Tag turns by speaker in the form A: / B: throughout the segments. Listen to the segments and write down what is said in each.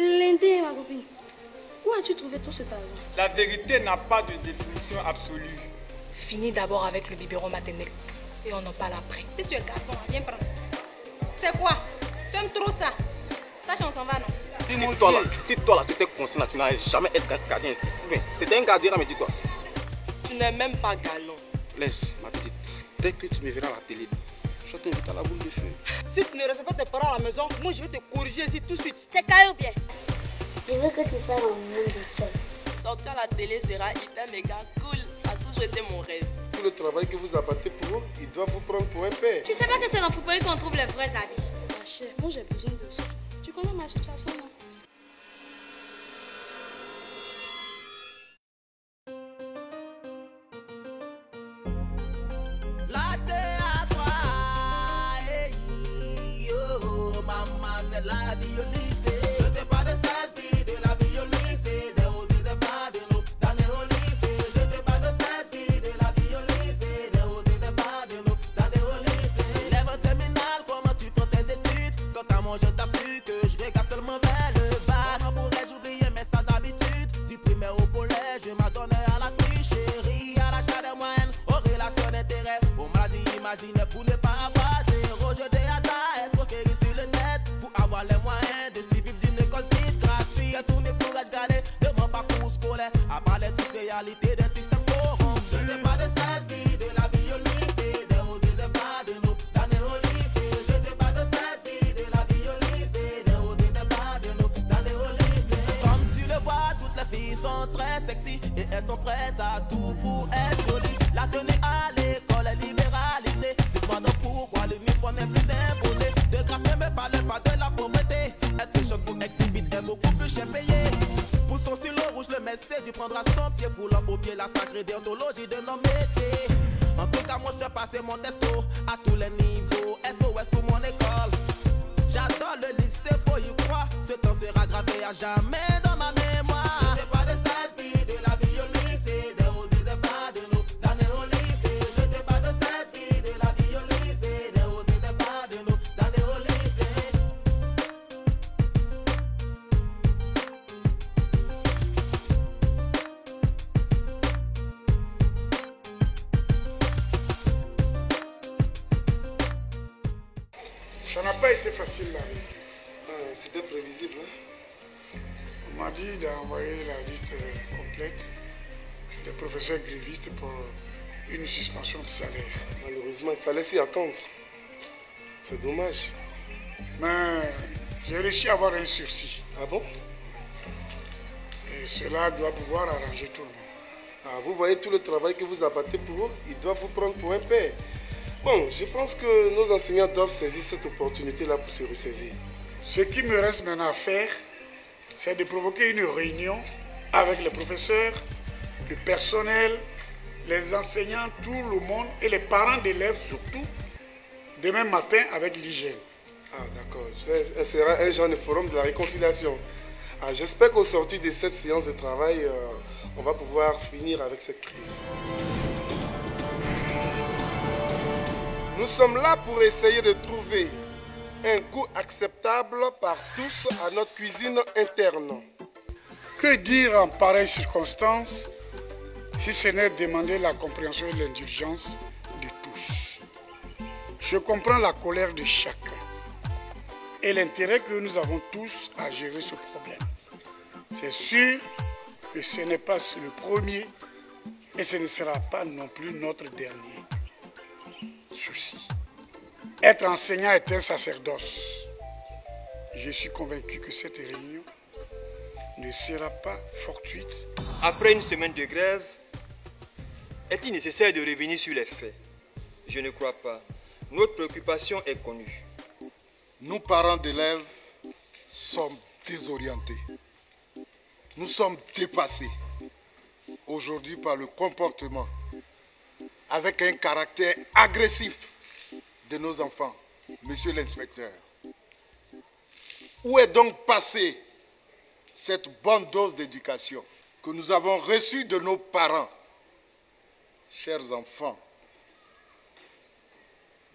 A: blindé, ma copine. Où as-tu trouvé tout cet argent?
B: La vérité n'a pas de définition absolue.
C: Finis d'abord avec le biberon maternel et on en parle après.
D: Si tu es garçon, viens prendre. C'est quoi? Tu aimes trop ça? Sache, on s'en va, non?
E: Si toi là, tu étais conscient, tu n'allais jamais être gardien ici. Tu étais un gardien là, mais dis-toi.
F: Tu n'es même pas galant.
E: Laisse, ma petite. Dès que tu me verras à la télé, je t'invite à la boule de feu.
F: Si tu ne respectes pas tes parents à la maison, moi je vais te corriger ici tout de suite.
D: T'es caillou bien.
A: Je veux que tu sois dans le monde de toi.
F: Sortir à la télé sera hyper méga cool. Ça a toujours été mon rêve.
G: Tout le travail que vous abattez pour eux, ils doivent vous prendre pour un père.
A: Tu sais pas que c'est dans Foupoy qu'on trouve les vrais habits. Ma chère, moi j'ai besoin de ça. Tu connais ma situation, non?
H: La vie au lycée, je te parle de cette vie, de la vie au lycée, des hauts et des bas de nos années au lycée. Je te parle de cette vie, de la vie au lycée, des hauts et des bas de nos années au lycée. Élève en terminale, comment tu prends tes études? Quant à moi, je t'assure que je regarde seulement vers le bas. Comment pourrais-je oublier mes sales habitudes? Du primaire au collège, je m'adonnais à la tricherie, à l'achat des moyennes, aux relations d'intérêt. On m'a dit, imagine pour ne pas avoir zéro, je t'ai à ça, escroquerie sur le net. Avoir les moyens de suivre d'une école dite gratuite. À tourner pour être galé de mon parcours scolaire. À parler de toute réalité des systèmes corrompus. Je te parle de cette vie, de la vie au lycée, des hauts et des bas de nos années au lycée. Je te parle de cette vie, de la vie au lycée, des hauts et des bas de nos années au lycée. Comme tu le vois, toutes les filles sont très sexy et elles sont prêtes à tout pour être jolies. La tenue à l'école est libéralisée. Demande pourquoi l'uniforme n'est plus imposé. De grâce, ne me parle pas de la pauvreté. Être choc pour exhibit est beaucoup plus cher payé. Pour son stylo rouge, le messie du prendra son pied, foulant au pied la sacrée déontologie de nos métiers. En tout cas, moi je fais passer mon testo à tous les niveaux. SOS pour mon école. J'adore le lycée, faut y croire. Ce temps sera gravé à jamais dans ma mémoire. Je te parle de cette vie, de la vie au lycée, des hauts et des bas de nos années au lycée. Je te parle de cette vie, de la vie au lycée, des hauts et des bas de nos années au lycée.
I: Ça n'a pas été facile la vie.
G: C'était prévisible. Hein?
I: On m'a dit d'envoyer la liste complète des professeurs grévistes pour une suspension de salaire.
G: Malheureusement, il fallait s'y attendre. C'est dommage.
I: Mais j'ai réussi à avoir un sursis.
G: Ah bon?
I: Et cela doit pouvoir arranger tout le monde.
G: Ah, vous voyez tout le travail que vous abattez pour eux, ils doivent vous prendre pour un père. Bon, je pense que nos enseignants doivent saisir cette opportunité-là pour se ressaisir.
I: Ce qui me reste maintenant à faire, c'est de provoquer une réunion avec les professeurs, le personnel, les enseignants, tout le monde et les parents d'élèves surtout, demain matin avec l'hygiène.
G: Ah d'accord, ce sera un genre de forum de la réconciliation. Ah, j'espère qu'au sortir de cette séance de travail, on va pouvoir finir avec cette crise. Nous sommes là pour essayer de trouver un goût acceptable par tous à notre cuisine interne.
I: Que dire en pareille circonstance si ce n'est demander la compréhension et l'indulgence de tous? Je comprends la colère de chacun et l'intérêt que nous avons tous à gérer ce problème. C'est sûr que ce n'est pas le premier et ce ne sera pas non plus notre dernier souci. Être enseignant est un sacerdoce. Je suis convaincu que cette réunion ne sera pas fortuite.
J: Après une semaine de grève, est-il nécessaire de revenir sur les faits? Je ne crois pas. Notre préoccupation est connue.
G: Nous, parents d'élèves, sommes désorientés. Nous sommes dépassés aujourd'hui par le comportement avec un caractère agressif de nos enfants, monsieur l'inspecteur. Où est donc passée cette bonne dose d'éducation que nous avons reçue de nos parents? Chers enfants,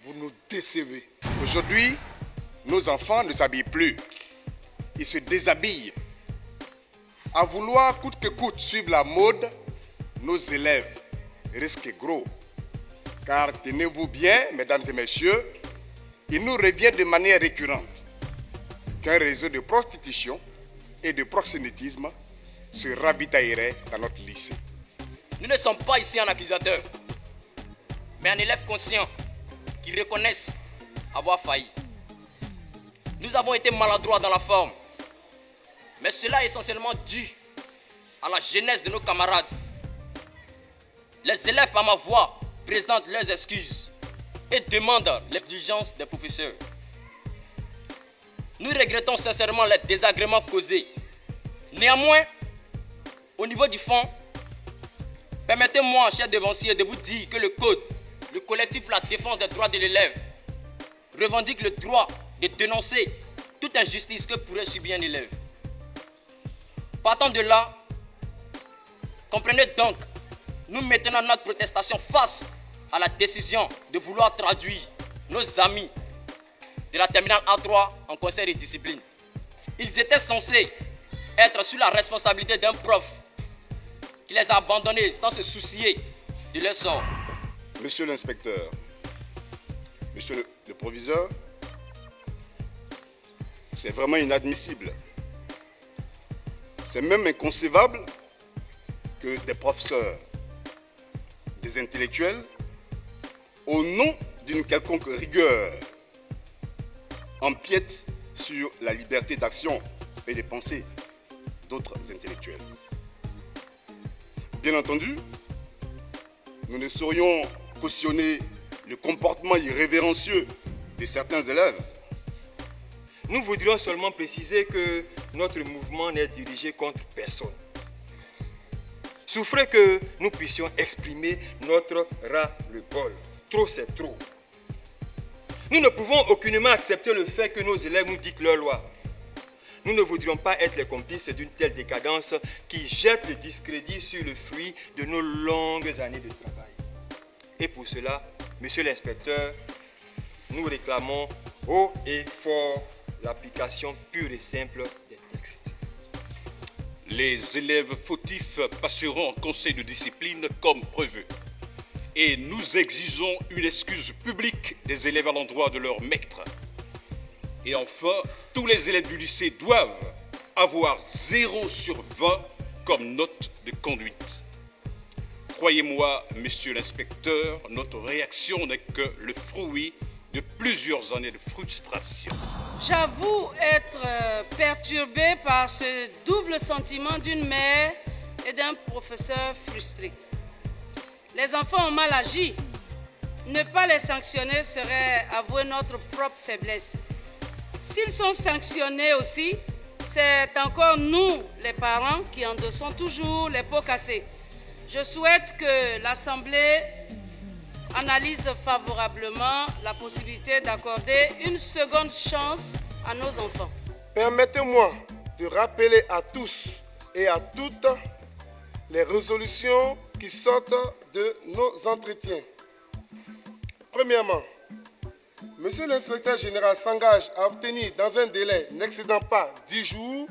G: vous nous décevez.
K: Aujourd'hui, nos enfants ne s'habillent plus. ils se déshabillent. À vouloir coûte que coûte suivre la mode, nos élèves risquent gros. Car tenez-vous bien, mesdames et messieurs, il nous revient de manière récurrente qu'un réseau de prostitution et de proxénétisme se ravitaillerait dans notre lycée.
E: Nous ne sommes pas ici un accusateur, mais un élève conscient qui reconnaisse avoir failli. Nous avons été maladroits dans la forme, mais cela est essentiellement dû à la jeunesse de nos camarades. Les élèves à ma voix présentent leurs excuses et demandent l'indulgence des professeurs. Nous regrettons sincèrement les désagréments causés. Néanmoins, au niveau du fond, permettez-moi, cher devancier, de vous dire que le Code, le collectif pour la défense des droits de l'élève, revendique le droit de dénoncer toute injustice que pourrait subir un élève. Partant de là, comprenez donc, nous maintenons notre protestation face à la décision de vouloir traduire nos amis de la terminale A3 en conseil de discipline. Ils étaient censés être sous la responsabilité d'un prof qui les a abandonnés sans se soucier de leur sort.
K: Monsieur l'inspecteur, monsieur le proviseur, c'est vraiment inadmissible. C'est même inconcevable que des professeurs, des intellectuels, au nom d'une quelconque rigueur, empiètent sur la liberté d'action et de pensée d'autres intellectuels. Bien entendu, nous ne saurions cautionner le comportement irrévérencieux de certains élèves.
J: Nous voudrions seulement préciser que notre mouvement n'est dirigé contre personne. Souffrez que nous puissions exprimer notre ras-le-bol. Trop, c'est trop. Nous ne pouvons aucunement accepter le fait que nos élèves nous dictent leurs lois. Nous ne voudrions pas être les complices d'une telle décadence qui jette le discrédit sur le fruit de nos longues années de travail. Et pour cela, monsieur l'inspecteur, nous réclamons haut et fort l'application pure et simple des textes.
L: Les élèves fautifs passeront en conseil de discipline comme prévu. Et nous exigeons une excuse publique des élèves à l'endroit de leur maître. Et enfin, tous les élèves du lycée doivent avoir 0 sur 20 comme note de conduite. Croyez-moi, monsieur l'inspecteur, notre réaction n'est que le fruit de plusieurs années de frustration.
M: J'avoue être perturbée par ce double sentiment d'une mère et d'un professeur frustré. Les enfants ont mal agi. Ne pas les sanctionner serait avouer notre propre faiblesse. S'ils sont sanctionnés aussi, c'est encore nous, les parents, qui endossons toujours les pots cassés. Je souhaite que l'Assemblée analyse favorablement la possibilité d'accorder une seconde chance à nos enfants.
G: Permettez-moi de rappeler à tous et à toutes les résolutions qui sortent de nos entretiens. Premièrement, monsieur l'inspecteur général s'engage à obtenir dans un délai n'excédant pas 10 jours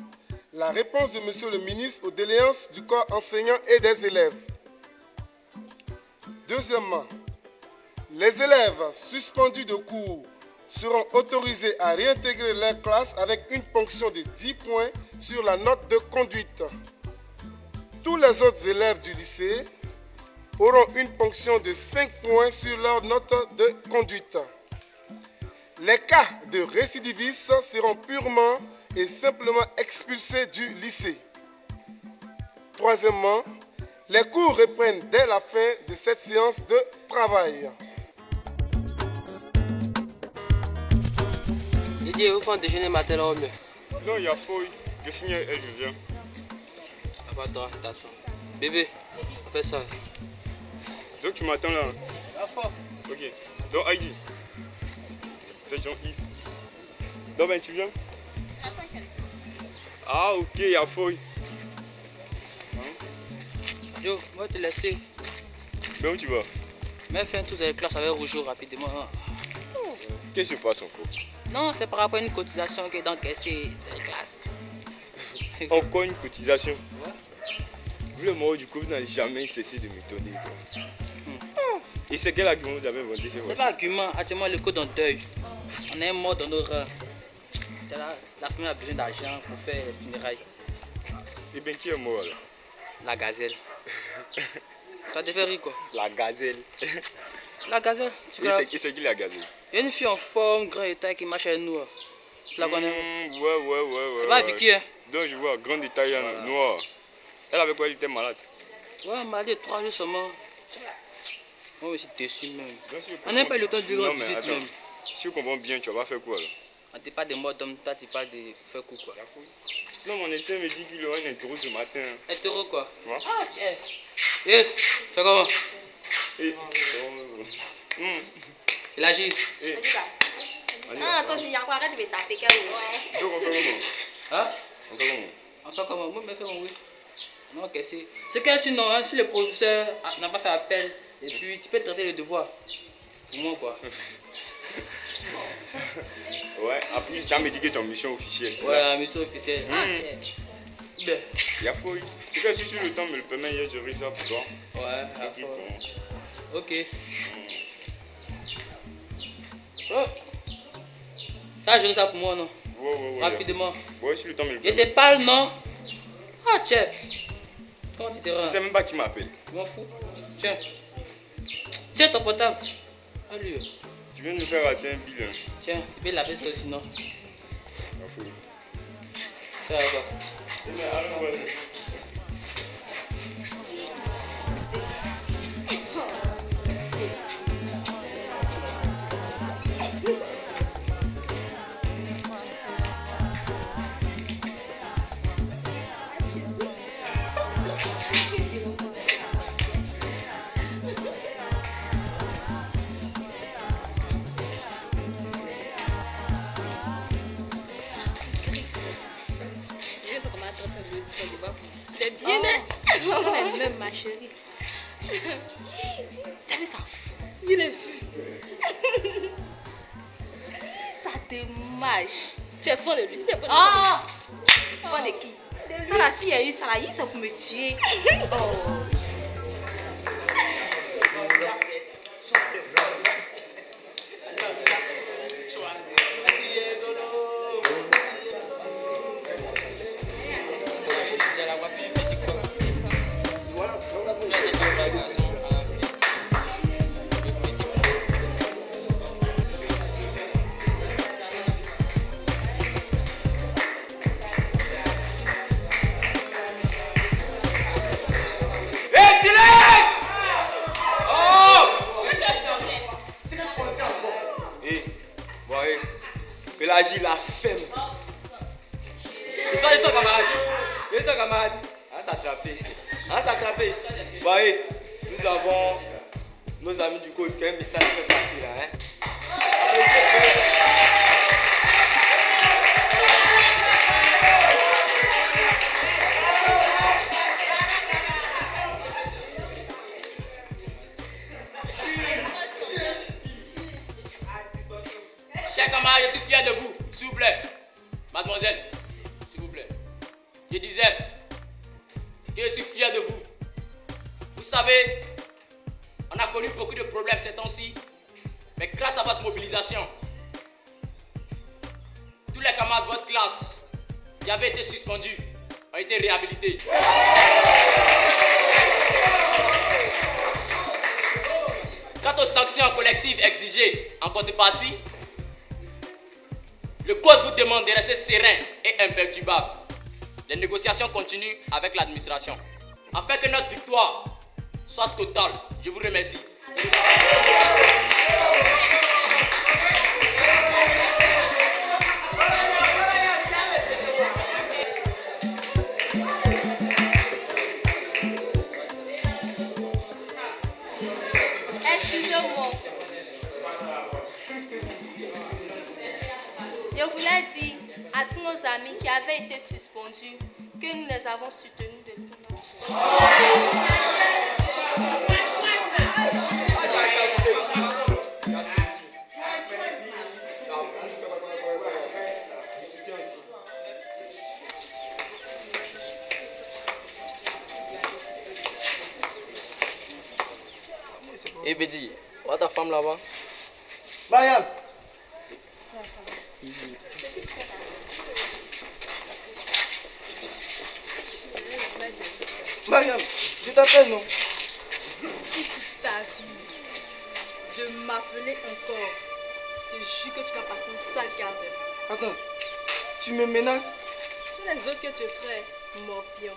G: la réponse de monsieur le ministre aux doléances du corps enseignant et des élèves. Deuxièmement, les élèves suspendus de cours seront autorisés à réintégrer leur classe avec une ponction de 10 points sur la note de conduite. Tous les autres élèves du lycée auront une ponction de 5 points sur leur note de conduite. Les cas de récidivistes seront purement et simplement expulsés du lycée. Troisièmement, les cours reprennent dès la fin de cette séance de travail.
N: Didier, vous faites déjeuner matin là au mieux.
B: Non, il y a fouille. Je finis et je viens.
N: Ça va, toi, attention. Bébé, on fait ça.
B: Donc tu m'attends là. Ok. Donc Heidi. C'est Jean-Yves. Donc ben tu viens. Ah ok, il y a fouille.
N: Yo, moi te laisser.
B: Ben où tu vas?
N: Mais fais un tour de la classe avec Rougeau rapidement.
B: Qu'est-ce qui se passe encore?
N: Non, c'est par rapport à une cotisation qui est dans le caissier de la classe.
B: Encore une cotisation. Vu le mot du Covid n'a jamais cessé de m'étonner. Et c'est quel argument vous avez inventé ce
N: C'est
B: voici?
N: pas argument. Actuellement, le code en deuil. On est mort dans nos rangs. La famille a besoin d'argent pour faire les funérailles.
B: Et bien qui est mort là?
N: La gazelle. Ça devait rire quoi?
B: La gazelle.
N: La gazelle.
B: Et c'est qui la gazelle?
N: Il y a une fille en forme, grand état qui marche avec nous. Tu la connais?
B: Ouais.
N: C'est pas Vicky, hein?
B: Donc je vois, grand détail noir. Elle avait quoi? Elle était malade?
N: Ouais, malade 3 jours seulement. Moi, je suis déçu même. On n'a pas eu le temps de lui rendre visite même.
B: Si tu comprends bien, tu vas pas faire quoi là?
N: On ne pas de mort d'homme, toi tu parles de faire coup quoi.
B: Non, mon état me dit qu'il aura un interro ce matin.
N: Interro quoi?
B: Ouais.
N: Ah, tiens. Eh, c'est comment? Il agit.
D: Ah, toi, si y a quoi, arrête de me taper, quel ouais.
B: Donc on fait comment?
N: Hein?
B: On fait comment?
N: On fait comment? Moi, je me fais mon oui. Non, ok, c'est qu'elle sinon, hein, si le professeur n'a pas fait appel, et puis tu peux traiter le devoir. Pour moi quoi.
B: Ouais, en plus, tu as me dit que tu as une mission officielle.
N: Ouais, la mission officielle. Ah, tiens. Bien.
B: Il y a fouille. C'est que si le temps me le permet, hier, je réserve pour toi.
N: Ouais, ok. Oh. T'as géré ça pour moi, non?
B: Ouais.
N: Rapidement.
B: Ouais, si le temps me le
N: Je
B: permet.
N: te parle, non? Ah, tiens. Comment tu te rends?
B: Tu sais même pas qui m'appelle.
N: Je m'en fous. Tiens. Tiens ton portable. Allez.
B: Tu viens de me faire rater un bilan.
N: Tiens, tu peux laver ça sinon.
B: La fouille.
N: Ça va quoi?
A: C'est bien, hein?
D: Ça est même ma chérie.
A: T'as vu ça? Il est vu.
D: Ça te mâche.
A: Tu es fond de lui, c'est pas
D: Ah! Fond de qui? Ça là, s'il y a eu ça là, il c'est pour me tuer. Oh.
J: Pélagie la femme. Et toi camarade. Et toi camarade. À s'attraper. À s'attraper. Voyez, nous avons nos amis du code qui ont un message à faire passer là. Hein?
E: Chers camarades, je suis fier de vous. S'il vous plaît. Mademoiselle, s'il vous plaît. Je disais que je suis fier de vous. Vous savez, on a connu beaucoup de problèmes ces temps-ci. Mais grâce à votre mobilisation, tous les camarades de votre classe qui avaient été suspendus ont été réhabilités. Quant aux sanctions collectives exigées en contrepartie, le code vous demande de rester serein et imperturbable. Les négociations continuent avec l'administration. Afin que notre victoire soit totale, je vous remercie.
D: Excusez-moi. Je voulais dire à tous nos amis qui avaient été suspendus que nous les avons soutenus de tout notre cœur.
E: Eh Betty, vois ta femme là-bas?
O: Mariam. Mariam, je t'appelle, non?
P: Si tu t'avises de m'appeler encore, je jure que tu vas passer un sale quart d'heure.
O: Attends, tu me menaces?
P: C'est les autres que tu ferais, morpion.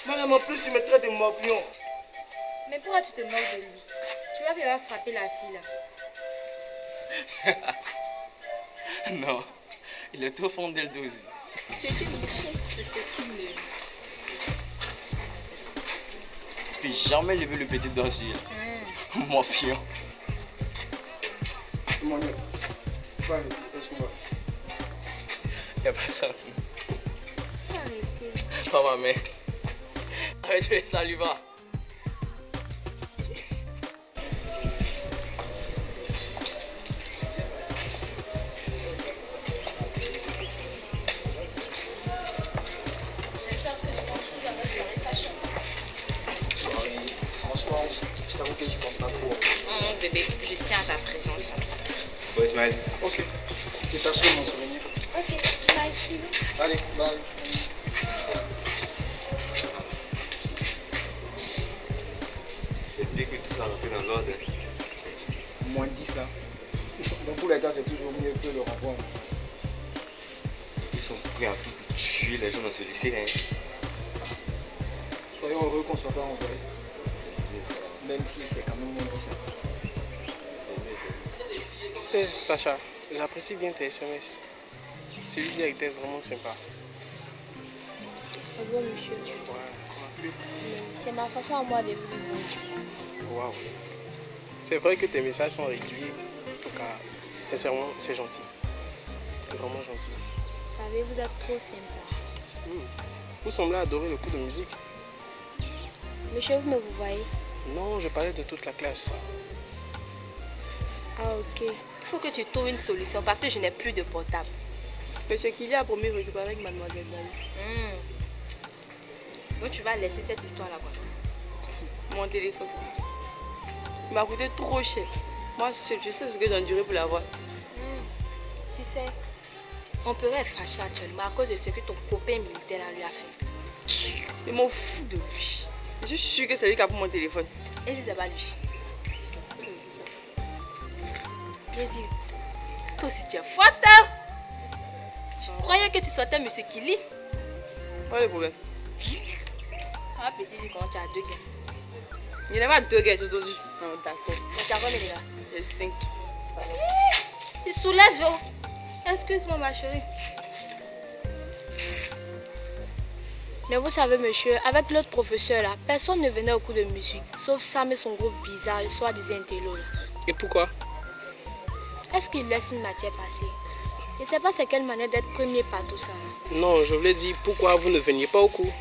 O: Mariam, en plus tu me traites de morpion.
P: Mais pourquoi tu te moques de lui? Tu vois qu'il va frapper la fille là.
E: Non, il est trop fondé le dos aussi.
P: Tu étais méchant de ce qu'il mérite.
E: Puis jamais levé le petit dossier. Mon fion.
O: Mon Dieu. Allez, laisse-moi.
E: Y'a pas ça. Pas ma mère. Arrête, salut, va.
O: Franchement, je t'avoue que j'y pense pas trop.
F: Non, bébé, je tiens à ta présence.
J: Bon, Ismaël.
O: Ok. Je tâcherai mon souvenir.
A: Ok, bye, Philo.
O: Allez, bye.
J: C'est dit que tout ça rentre dans l'ordre.
O: Moins 10 là. Dans tous les cas, c'est toujours mieux que le renvoi.
J: Ils sont prêts à tout pour tuer les gens dans ce lycée. Hein.
O: Soyons heureux qu'on soit pas envoyé. Même si c'est quand même moins 10 ans.
Q: Tu sais, Sacha, j'apprécie bien tes SMS. Celui directeur est vraiment sympa.
A: Au revoir, monsieur.
Q: Ouais,
A: C'est ma façon à moi de vous.
Q: waouh. C'est vrai que tes messages sont réguliers. En tout cas, sincèrement, c'est gentil. C'est vraiment gentil.
A: Vous savez, vous êtes trop sympa.
Q: Vous semblez adorer le cours de musique.
A: Monsieur, vous me voyez?
Q: Non, je parlais de toute la classe.
A: Ah, ok.
D: Il faut que tu trouves une solution parce que je n'ai plus de portable.
P: Monsieur Kili a promis de récupérer avec mademoiselle Dali.
D: Donc tu vas laisser cette histoire là-bas.
P: Mon téléphone. Il m'a coûté trop cher. Moi, je sais ce que j'ai enduré pour l'avoir.
D: Tu sais, on pourrait être fâché actuellement à cause de ce que ton copain militaire là lui a fait.
P: Je m'en fous de lui. Je suis sûre que c'est lui qui a pris mon téléphone.
D: Et si c'est pas lui? Bien dit. Toi aussi tu es forte. Je croyais que tu sortais monsieur Kili.
P: Pas de problème.
D: Ah, petit, comment tu as 2 gars?
P: Il n'y en a pas 2 gars aujourd'hui. Non, d'accord.
D: Mais tu as combien de gars?
P: J'ai 5.
D: Tu soulèves, Jo. Excuse-moi, ma chérie.
A: Mais vous savez, monsieur, avec l'autre professeur là, personne ne venait au cours de musique, sauf Sam et son groupe bizarre, le soi-disant intello là.
Q: Et pourquoi?
A: Est-ce qu'il laisse une matière passer? Je ne sais pas c'est quelle manière d'être premier par tout ça.
Q: Non, je voulais dire pourquoi vous ne veniez pas au cours.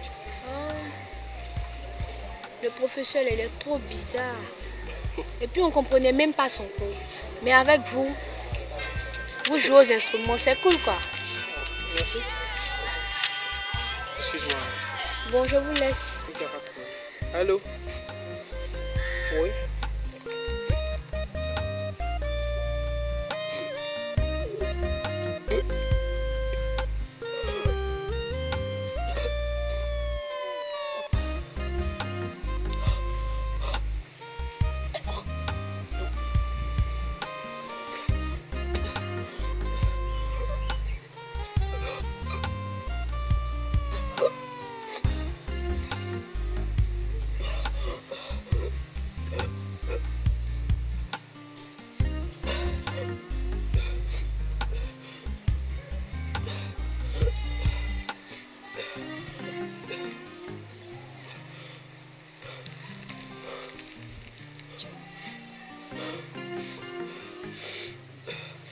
A: Le professeur, il est trop bizarre. Et puis on ne comprenait même pas son cours. Mais avec vous, vous jouez aux instruments, c'est cool quoi.
Q: Merci. Excuse-moi.
A: Bon, je vous laisse.
Q: Allô? Oui?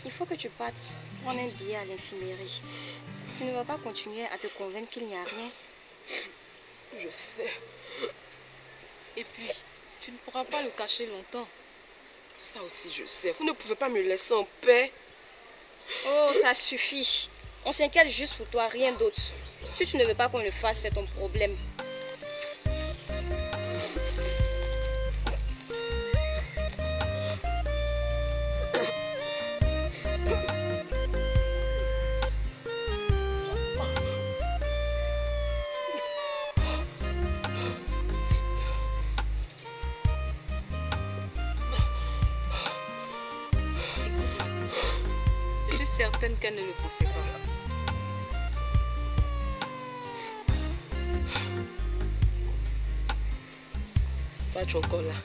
R: Il faut que tu partes prendre un billet à l'infirmerie. Tu ne vas pas continuer à te convaincre qu'il n'y a rien.
P: Je sais.
C: Et puis, tu ne pourras pas le cacher longtemps.
P: Ça aussi, je sais. Vous ne pouvez pas me laisser en paix.
R: Oh, ça suffit. On s'inquiète juste pour toi, rien d'autre. Si tu ne veux pas qu'on le fasse, c'est ton problème.
C: qu'elle ne le pensait pas.
F: Toi, tu es encore là.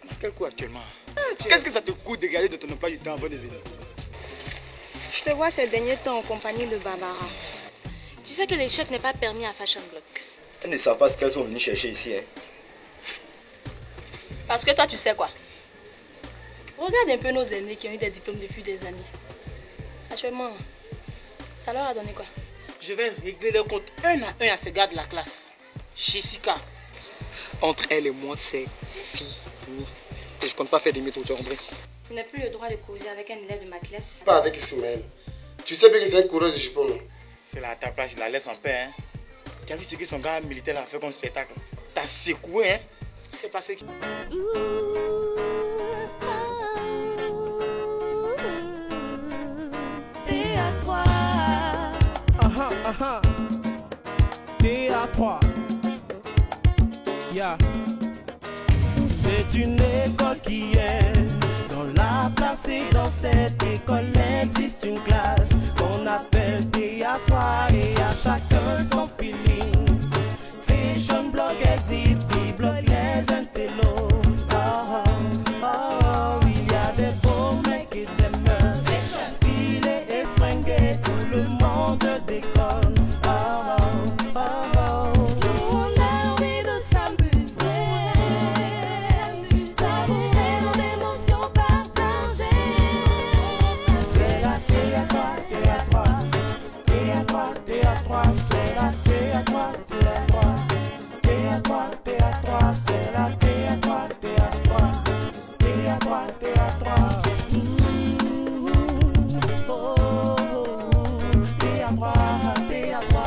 O: On a quel coup actuellement? Qu'est-ce que ça te coûte de garder de ton emploi du temps avant de venir?
R: Je te vois ces derniers temps en compagnie de Barbara.
A: Tu sais que l'échec n'est pas permis à Fashion Block.
S: Elles ne savent pas ce qu'elles sont venues chercher ici. Hein.
D: Parce que toi, tu sais quoi? Regarde un peu nos aînés qui ont eu des diplômes depuis des années. Actuellement, ça leur a donné quoi?
N: Je vais régler les comptes un à ces gars de la classe. Jessica.
O: Entre elle et moi, c'est fini. Et je compte pas faire des méthodes, tu as compris?
R: Tu n'as plus le droit de causer avec un élève de ma classe.
G: Pas avec Ismaël. Tu sais bien que c'est un coureur de jupon, non?
O: C'est là à ta place, il la laisse en paix. Hein. Tu as vu ce que son gars militaire a fait comme spectacle? T'as secoué, hein?
N: C'est passé.
H: T.A.3. T.A.3. Yeah. C'est une école qui est dans la place et dans cette école existe une classe qu'on appelle T.A.3 et à chacun son feeling. Fashion Block exit, bloque les intellos. Oh, oh, oh, il y a des beaux mecs et des meufs stylés et fringués, tout le monde déconne. Oh, oh, oh, oh. Nous on a envie de s'amuser, savourer nos émotions partagées. C'est la T.A.3, T.A.3, T.A.3, T.A.3, c'est la T.A.3, T.A.3. T.A.3, T.A.3, c'est la T.A.3, T.A.3, T.A.3, T.A.3. Oh, T.A.3, T.A.3.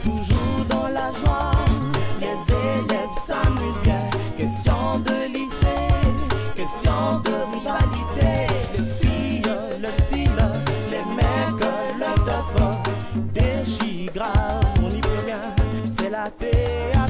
H: Toujours dans la joie, les élèves s'amusent bien. Question de lycée, question de rivalité. Les filles, le style, les mecs, le teuf, déchire grave. C'est la T.A.3.